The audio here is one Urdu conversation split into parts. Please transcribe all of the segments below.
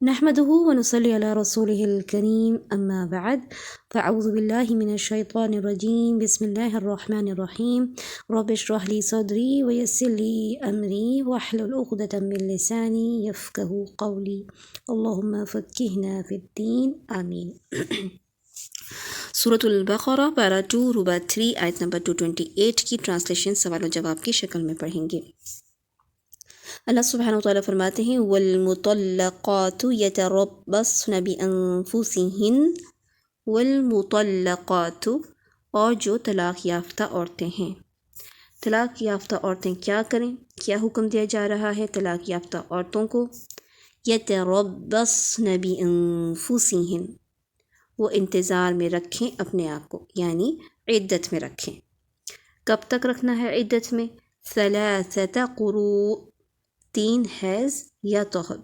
نحمده ونصلي على رسوله الكريم أما بعد فأعوذ بالله من الشيطان الرجيم بسم الله الرحمن الرحيم رب اشرح لي صدري ويسر لي أمري واحلل عقدة من لساني يفقهوا قولي اللهم فقهنا في الدين آمين سورة البقرہ پارہ 2 ربع 3 آیت نمبر 228 کی ٹرانسلیشن سوال و جواب کی شکل میں پڑھیں گے۔ اللہ سبحانہ وتعالیٰ فرماتے ہیں والمطلقات یتربصن بانفسہن، والمطلقات اور جو طلاق یافتہ عورتیں ہیں۔ طلاق یافتہ عورتیں کیا کریں؟ کیا حکم دیا جا رہا ہے طلاق یافتہ عورتوں کو؟ یتربصن بانفسہن، وہ انتظار میں رکھیں اپنے آپ کو، یعنی عدت میں رکھیں۔ کب تک رکھنا ہے عدت میں؟ ثلاثۃ قروء، 3 حیض یا طہر۔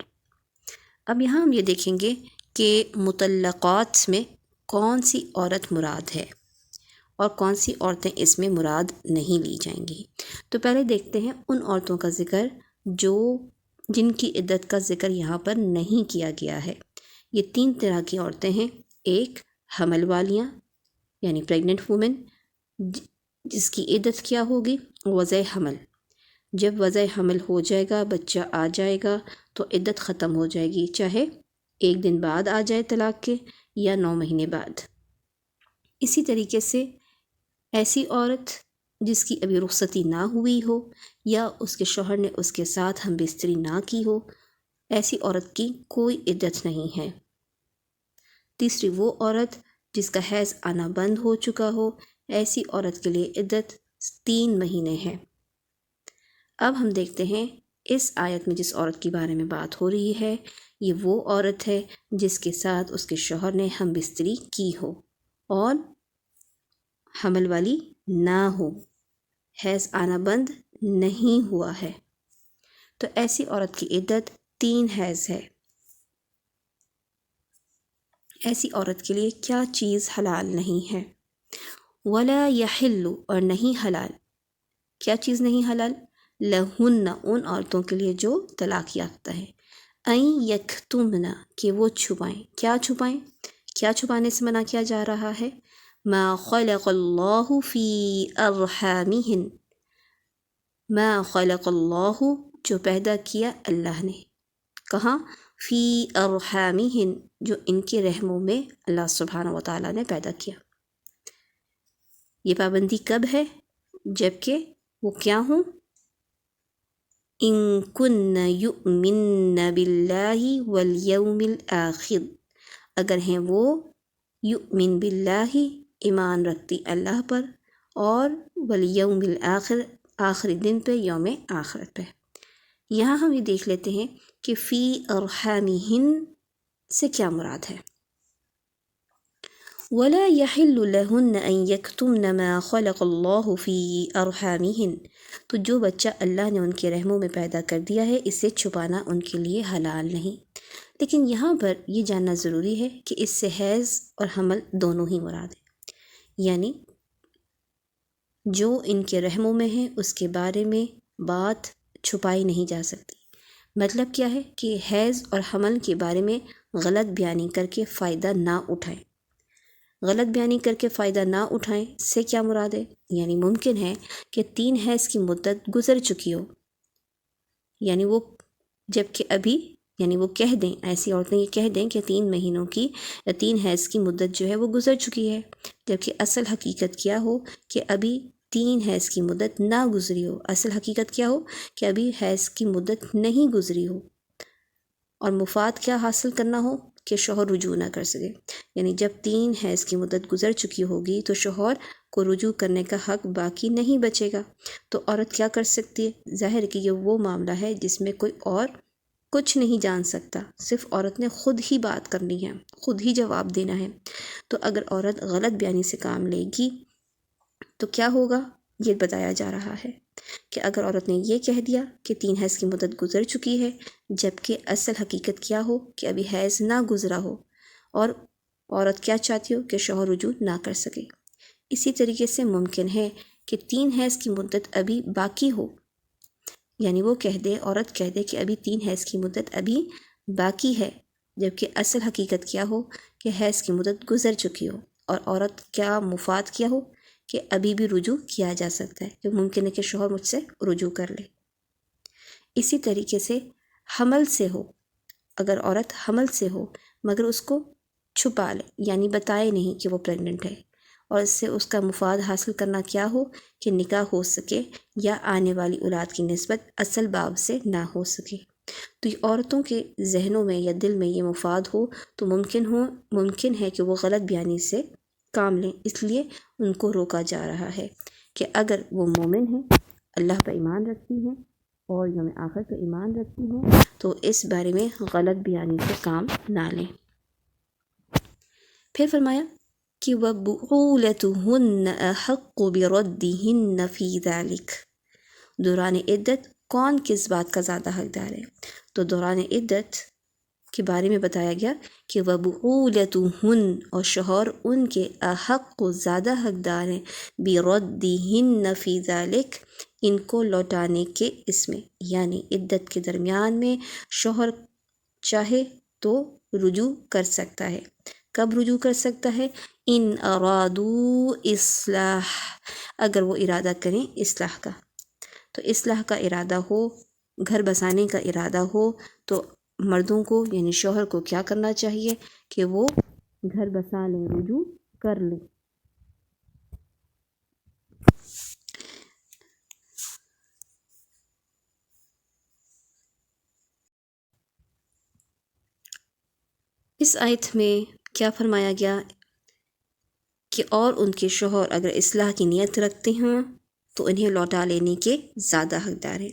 اب یہاں ہم یہ دیکھیں گے کہ مطلقات میں کون سی عورت مراد ہے اور کون سی عورتیں اس میں مراد نہیں لی جائیں گی۔ تو پہلے دیکھتے ہیں ان عورتوں کا ذکر جن کی عدت کا ذکر یہاں پر نہیں کیا گیا ہے۔ یہ 3 طرح کی عورتیں ہیں۔ ایک حمل والیاں یعنی پریگننٹ وومن، جس کی عدت کیا ہوگی؟ وضع حمل۔ جب وضع حمل ہو جائے گا، بچہ آ جائے گا تو عدت ختم ہو جائے گی، چاہے 1 دن بعد آ جائے طلاق کے یا 9 مہینے بعد۔ اسی طریقے سے ایسی عورت جس کی ابھی رخصتی نہ ہوئی ہو یا اس کے شوہر نے اس کے ساتھ ہم بستری نہ کی ہو، ایسی عورت کی کوئی عدت نہیں ہے۔ تیسری وہ عورت جس کا حیض آنا بند ہو چکا ہو، ایسی عورت کے لیے عدت 3 مہینے ہے۔ اب ہم دیکھتے ہیں اس آیت میں جس عورت کے بارے میں بات ہو رہی ہے، یہ وہ عورت ہے جس کے ساتھ اس کے شوہر نے ہم بستری کی ہو اور حمل والی نہ ہو، حیض آنا بند نہیں ہوا ہے، تو ایسی عورت کی عدت 3 حیض ہے۔ ایسی عورت کے لیے کیا چیز حلال نہیں ہے؟ ولا یحل، اور نہیں حلال۔ کیا چیز نہیں حلال؟ لہن، ان عورتوں کے لیے جو طلاق یافتہ ہے، این یکتمن، کہ وہ چھپائیں۔ کیا چھپائیں؟ کیا چھپانے سے منع کیا جا رہا ہے؟ ما خلق اللہ فی ارحامہن، ما خلق اللہ، جو پیدا کیا اللہ نے، کہاں؟ فی ارحامہن، جو ان کے رحموں میں اللہ سبحانہ وتعالیٰ نے پیدا کیا۔ یہ پابندی کب ہے؟ جب کہ وہ کیا ہوں؟ ان کن یؤمن باللہ والیوم الآخر، اگر ہیں وہ یؤمن باللہ، ایمان رکھتی اللہ پر، اور والیوم الآخر، آخری دن پہ، یوم آخرت پہ۔ یہاں ہم یہ دیکھ لیتے ہیں کہ فی ارحامہن سے کیا مراد ہے۔ ولا یحل لہن ان یکتمن ما خلق اللہ فی ارحامہن، تو جو بچہ اللہ نے ان کے رحموں میں پیدا کر دیا ہے، اسے چھپانا ان کے لیے حلال نہیں۔ لیکن یہاں پر یہ جاننا ضروری ہے کہ اس سے حیض اور حمل دونوں ہی مراد ہیں، یعنی جو ان کے رحموں میں ہے اس کے بارے میں بات چھپائی نہیں جا سکتی۔ مطلب کیا ہے کہ حیض اور حمل کے بارے میں غلط بیانی کر کے فائدہ نہ اٹھائیں۔ غلط بیانی کر کے فائدہ نہ اٹھائیں سے کیا مراد ہے؟ یعنی ممکن ہے کہ 3 حیض کی مدت گزر چکی ہو، یعنی وہ جب کہ ابھی، یعنی وہ کہہ دیں، ایسی عورتیں یہ کہہ دیں کہ 3 مہینوں کی یا 3 حیض کی مدت جو ہے وہ گزر چکی ہے، جبکہ اصل حقیقت کیا ہو کہ ابھی 3 حیض کی مدت نہ گزری ہو۔ اصل حقیقت کیا ہو کہ ابھی حیض کی مدت نہیں گزری ہو، اور مفاد کیا حاصل کرنا ہو کہ شوہر رجوع نہ کر سکے۔ یعنی جب 3 حیض کی مدت گزر چکی ہوگی تو شوہر کو رجوع کرنے کا حق باقی نہیں بچے گا، تو عورت کیا کر سکتی ہے؟ ظاہر کہ یہ وہ معاملہ ہے جس میں کوئی اور کچھ نہیں جان سکتا، صرف عورت نے خود ہی بات کرنی ہے، خود ہی جواب دینا ہے۔ تو اگر عورت غلط بیانی سے کام لے گی تو کیا ہوگا؟ یہ بتایا جا رہا ہے کہ اگر عورت نے یہ کہہ دیا کہ 3 حیض کی مدت گزر چکی ہے، جبکہ اصل حقیقت کیا ہو کہ ابھی حیض نہ گزرا ہو، اور عورت کیا چاہتی ہو کہ شوہر رجوع نہ کر سکے۔ اسی طریقے سے ممکن ہے کہ 3 حیض کی مدت ابھی باقی ہو، یعنی وہ کہہ دے، عورت کہہ دے کہ ابھی 3 حیض کی مدت ابھی باقی ہے، جبکہ اصل حقیقت کیا ہو کہ حیض کی مدت گزر چکی ہو اور عورت کیا مفاد کیا ہو کہ ابھی بھی رجوع کیا جا سکتا ہے، کہ ممکن ہے کہ شوہر مجھ سے رجوع کر لے۔ اسی طریقے سے حمل سے ہو، اگر عورت حمل سے ہو مگر اس کو چھپا لے، یعنی بتائے نہیں کہ وہ پریگننٹ ہے، اور اس سے اس کا مفاد حاصل کرنا کیا ہو کہ نکاح ہو سکے یا آنے والی اولاد کی نسبت اصل باب سے نہ ہو سکے، تو یہ عورتوں کے ذہنوں میں یا دل میں یہ مفاد ہو تو ممکن ہے کہ وہ غلط بیانی سے کام لیں، اس لیے ان کو روکا جا رہا ہے کہ اگر وہ مومن ہیں، اللہ پر ایمان رکھتی ہیں اور یوم آخر پر ایمان رکھتی ہیں تو اس بارے میں غلط بیانی سے کام نہ لیں۔ پھر فرمایا کہ وَبُعُولَتُهُنَّ أَحَقُّ بِرَدِّهِنَّ فِي ذَلِكَ، دوران عدت کون کس بات کا زیادہ حقدار ہے؟ تو دوران عدت کے بارے میں بتایا گیا کہ وَبُعُولَتُهُنَّ، اور شوہر ان کے احق زیادہ حقدار ہیں، بِرَدِّهِنَّ فِي ذَلِكَ، ان کو لوٹانے کے اس میں، یعنی عدت کے درمیان میں شوہر چاہے تو رجوع کر سکتا ہے۔ کب رجوع کر سکتا ہے؟ ان ارادو اصلاح، اگر وہ ارادہ کریں اصلاح کا، تو اصلاح کا ارادہ ہو، گھر بسانے کا ارادہ ہو، تو مردوں کو یعنی شوہر کو کیا کرنا چاہیے کہ وہ گھر بسا لیں، رجوع کر لیں۔ اس آیت میں کیا فرمایا گیا کہ اور ان کے شوہر اگر اصلاح کی نیت رکھتے ہیں تو انہیں لوٹا لینے کے زیادہ حقدار ہیں،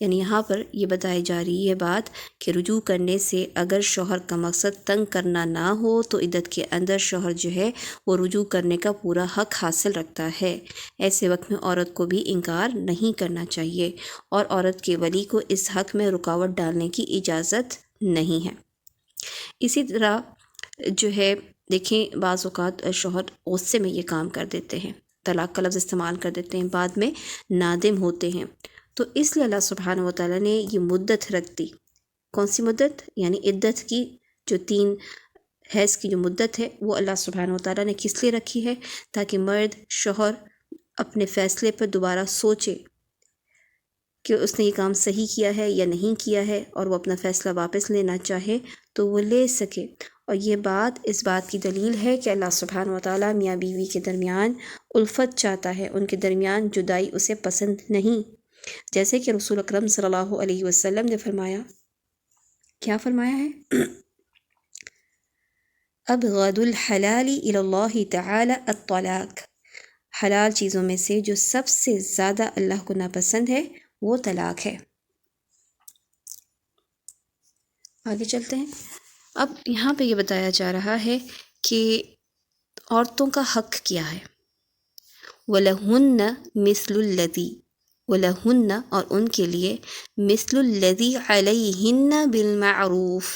یعنی یہاں پر یہ بتائی جا رہی ہے بات کہ رجوع کرنے سے اگر شوہر کا مقصد تنگ کرنا نہ ہو تو عدت کے اندر شوہر جو ہے وہ رجوع کرنے کا پورا حق حاصل رکھتا ہے۔ ایسے وقت میں عورت کو بھی انکار نہیں کرنا چاہیے اور عورت کے ولی کو اس حق میں رکاوٹ ڈالنے کی اجازت نہیں ہے۔ اسی طرح جو ہے دیکھیں بعض اوقات شوہر غصے میں یہ کام کر دیتے ہیں، طلاق کا لفظ استعمال کر دیتے ہیں، بعد میں نادم ہوتے ہیں، تو اس لیے اللہ سبحانہ و تعالیٰ نے یہ مدت رکھ دی۔ کون سی مدت؟ یعنی عدت کی جو 3 حیض کی جو مدت ہے وہ اللہ سبحانہ و تعالیٰ نے کس لیے رکھی ہے؟ تاکہ مرد شوہر اپنے فیصلے پر دوبارہ سوچے کہ اس نے یہ کام صحیح کیا ہے یا نہیں کیا ہے، اور وہ اپنا فیصلہ واپس لینا چاہے تو وہ لے سکے۔ اور یہ بات اس بات کی دلیل ہے کہ اللہ سبحانہ و تعالیٰ میاں بیوی کے درمیان الفت چاہتا ہے، ان کے درمیان جدائی اسے پسند نہیں، جیسے کہ رسول اکرم صلی اللہ علیہ وسلم نے فرمایا، کیا فرمایا ہے؟ ابغض الحلال الی اللہ تعالی الطلاق، حلال چیزوں میں سے جو سب سے زیادہ اللہ کو ناپسند ہے وہ طلاق ہے۔ آگے چلتے ہیں۔ اب یہاں پہ یہ بتایا جا رہا ہے کہ عورتوں کا حق کیا ہے۔ وَلَهُنَّ مِثْلُ الَّذِي، وَلَهُنَّ، اور ان کے لیے، مِثْلُ الَّذِي عَلَيْهِنَّ بِالْمَعْرُوفِ،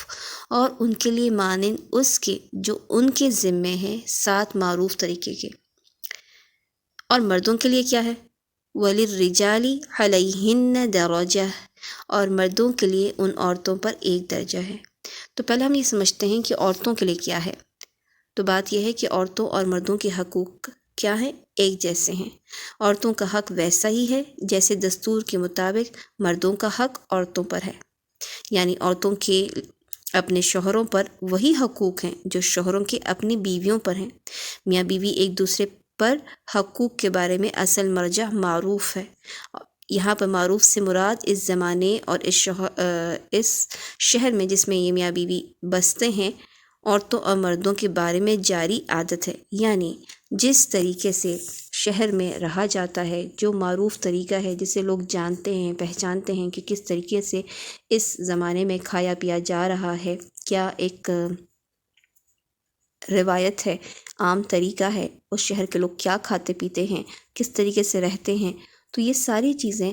اور ان کے لیے مانند اس کے جو ان کے ذمے ہیں ساتھ معروف طریقے کے۔ اور مردوں کے لیے کیا ہے؟ وَلِلرِّجَالِ عَلَيْهِنَّ دَرَجَةٌ، اور مردوں کے لیے ان عورتوں پر ایک درجہ ہے۔ تو پہلے ہم یہ سمجھتے ہیں کہ عورتوں کے لیے کیا ہے، تو بات یہ ہے کہ عورتوں اور مردوں کے حقوق کیا ہے؟ ایک جیسے ہیں۔ عورتوں کا حق ویسا ہی ہے جیسے دستور کے مطابق مردوں کا حق عورتوں پر ہے، یعنی عورتوں کے اپنے شوہروں پر وہی حقوق ہیں جو شوہروں کے اپنی بیویوں پر ہیں۔ میاں بیوی ایک دوسرے پر حقوق کے بارے میں اصل مرجع معروف ہے۔ یہاں پر معروف سے مراد اس زمانے اور اس شہر میں جس میں یہ میاں بیوی بستے ہیں عورتوں اور مردوں کے بارے میں جاری عادت ہے، یعنی جس طریقے سے شہر میں رہا جاتا ہے، جو معروف طریقہ ہے جسے لوگ جانتے ہیں، پہچانتے ہیں کہ کس طریقے سے اس زمانے میں کھایا پیا جا رہا ہے، کیا ایک روایت ہے، عام طریقہ ہے، اس شہر کے لوگ کیا کھاتے پیتے ہیں، کس طریقے سے رہتے ہیں، تو یہ ساری چیزیں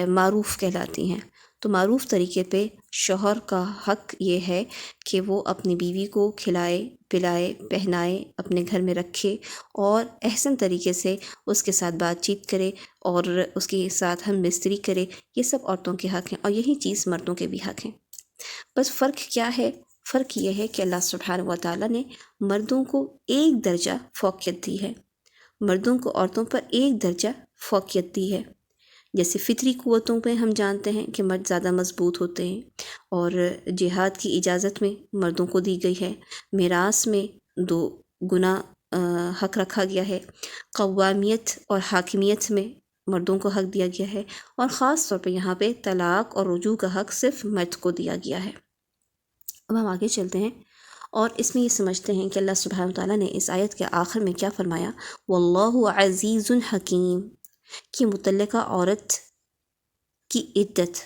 معروف کہلاتی ہیں۔ تو معروف طریقے پہ شوہر کا حق یہ ہے کہ وہ اپنی بیوی کو کھلائے پلائے پہنائے، اپنے گھر میں رکھے اور احسن طریقے سے اس کے ساتھ بات چیت کرے اور اس کے ساتھ ہم بستری کرے، یہ سب عورتوں کے حق ہیں اور یہی چیز مردوں کے بھی حق ہیں۔ بس فرق کیا ہے فرق یہ ہے کہ اللہ سبحانہ و تعالیٰ نے مردوں کو ایک درجہ فوقیت دی ہے، مردوں کو عورتوں پر ایک درجہ فوقیت دی ہے۔ جیسے فطری قوتوں پہ ہم جانتے ہیں کہ مرد زیادہ مضبوط ہوتے ہیں، اور جہاد کی اجازت میں مردوں کو دی گئی ہے، میراث میں 2 گنا حق رکھا گیا ہے، قوامیت اور حاکمیت میں مردوں کو حق دیا گیا ہے، اور خاص طور پہ یہاں پہ طلاق اور رجوع کا حق صرف مرد کو دیا گیا ہے۔ اب ہم آگے چلتے ہیں اور اس میں یہ سمجھتے ہیں کہ اللہ سبحانہ وتعالیٰ نے اس آیت کے آخر میں کیا فرمایا، واللہ عزیز حکیم، کہ متعلقہ عورت کی عدت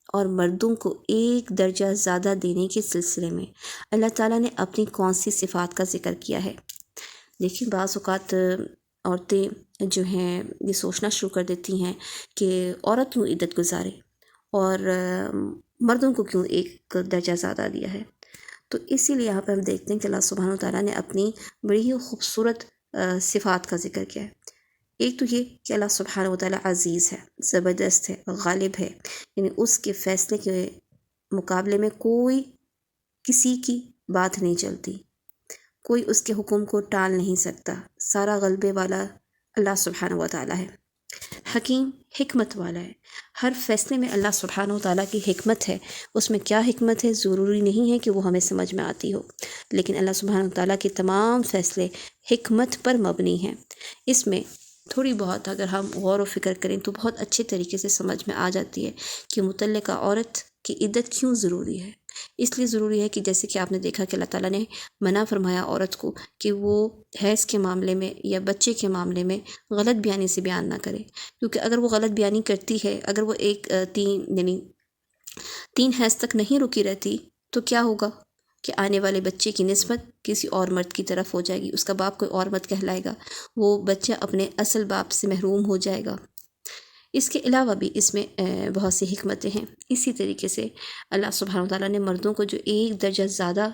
اور مردوں کو ایک درجہ زیادہ دینے کے سلسلے میں اللہ تعالیٰ نے اپنی کون سی صفات کا ذکر کیا ہے۔ لیکن بعض اوقات عورتیں جو ہیں یہ سوچنا شروع کر دیتی ہیں کہ عورت کیوں عدت گزارے اور مردوں کو کیوں ایک درجہ زیادہ دیا ہے۔ تو اسی لیے یہاں پہ ہم دیکھتے ہیں کہ اللہ سبحانہ وتعالیٰ نے اپنی بڑی ہی خوبصورت صفات کا ذکر کیا ہے۔ ایک تو یہ کہ اللہ سبحانہ وتعالیٰ عزیز ہے، زبردست ہے، غالب ہے، یعنی اس کے فیصلے کے مقابلے میں کوئی کسی کی بات نہیں چلتی، کوئی اس کے حکم کو ٹال نہیں سکتا، سارا غلبے والا اللہ سبحانہ وتعالیٰ ہے۔ حکیم، حکمت والا ہے، ہر فیصلے میں اللہ سبحانہ وتعالیٰ کی حکمت ہے۔ اس میں کیا حکمت ہے ضروری نہیں ہے کہ وہ ہمیں سمجھ میں آتی ہو، لیکن اللہ سبحانہ وتعالیٰ کے تمام فیصلے حکمت پر مبنی ہیں۔ اس میں تھوڑی بہت اگر ہم غور و فکر کریں تو بہت اچھے طریقے سے سمجھ میں آ جاتی ہے کہ متعلقہ عورت کی عدت کیوں ضروری ہے۔ اس لیے ضروری ہے کہ جیسے کہ آپ نے دیکھا کہ اللہ تعالیٰ نے منع فرمایا عورت کو کہ وہ حیض کے معاملے میں یا بچے کے معاملے میں غلط بیانی سے بیان نہ کرے، کیونکہ اگر وہ غلط بیانی کرتی ہے، اگر وہ تین حیض تک نہیں رکی رہتی تو کیا ہوگا کہ آنے والے بچے کی نسبت کسی اور مرد کی طرف ہو جائے گی، اس کا باپ کوئی اور مرد کہلائے گا، وہ بچہ اپنے اصل باپ سے محروم ہو جائے گا۔ اس کے علاوہ بھی اس میں بہت سی حکمتیں ہیں۔ اسی طریقے سے اللہ سبحانہ وتعالیٰ نے مردوں کو جو ایک درجہ زیادہ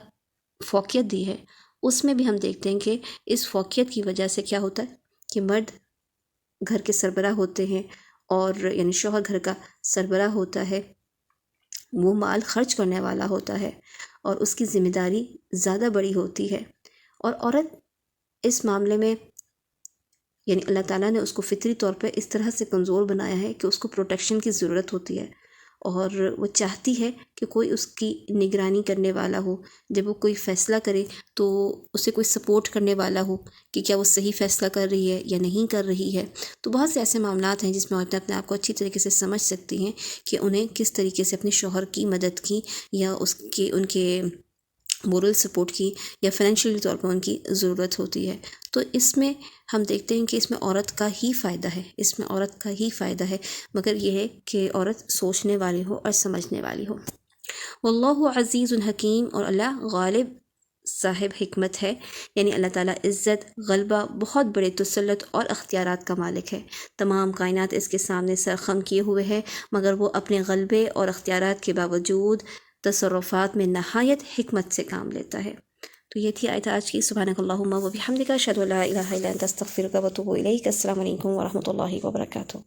فوقیت دی ہے، اس میں بھی ہم دیکھتے ہیں کہ اس فوقیت کی وجہ سے کیا ہوتا ہے کہ مرد گھر کے سربراہ ہوتے ہیں، اور یعنی شوہر گھر کا سربراہ ہوتا ہے، وہ مال خرچ کرنے والا ہوتا ہے اور اس کی ذمہ داری زیادہ بڑی ہوتی ہے، اور عورت اس معاملے میں یعنی اللہ تعالیٰ نے اس کو فطری طور پہ اس طرح سے کمزور بنایا ہے کہ اس کو پروٹیکشن کی ضرورت ہوتی ہے، اور وہ چاہتی ہے کہ کوئی اس کی نگرانی کرنے والا ہو، جب وہ کوئی فیصلہ کرے تو اسے کوئی سپورٹ کرنے والا ہو کہ کیا وہ صحیح فیصلہ کر رہی ہے یا نہیں کر رہی ہے۔ تو بہت سے ایسے معاملات ہیں جس میں عورتیں اپنے آپ کو اچھی طریقے سے سمجھ سکتی ہیں کہ انہیں کس طریقے سے اپنے شوہر کی مدد کی یا ان کے مورل سپورٹ کی یا فائنینشلی طور پر ان کی ضرورت ہوتی ہے۔ تو اس میں ہم دیکھتے ہیں کہ اس میں عورت کا ہی فائدہ ہے، اس میں عورت کا ہی فائدہ ہے، مگر یہ ہے کہ عورت سوچنے والی ہو اور سمجھنے والی ہو۔ واللہ عزیز حکیم، اور اللہ غالب صاحب حکمت ہے، یعنی اللہ تعالیٰ عزت، غلبہ، بہت بڑے تسلط اور اختیارات کا مالک ہے۔ تمام کائنات اس کے سامنے سرخم کیے ہوئے ہے، مگر وہ اپنے غلبے اور اختیارات کے باوجود تصرفات میں نہایت حکمت سے کام لیتا ہے۔ تو یہ تھی آیت آج کی۔ سبحانک اللہم و بحمدک، اشہد ان لا الہ الا انت، استغفرک و اتوب الیک۔ السلام علیکم ورحمۃ اللہ وبرکاتہ۔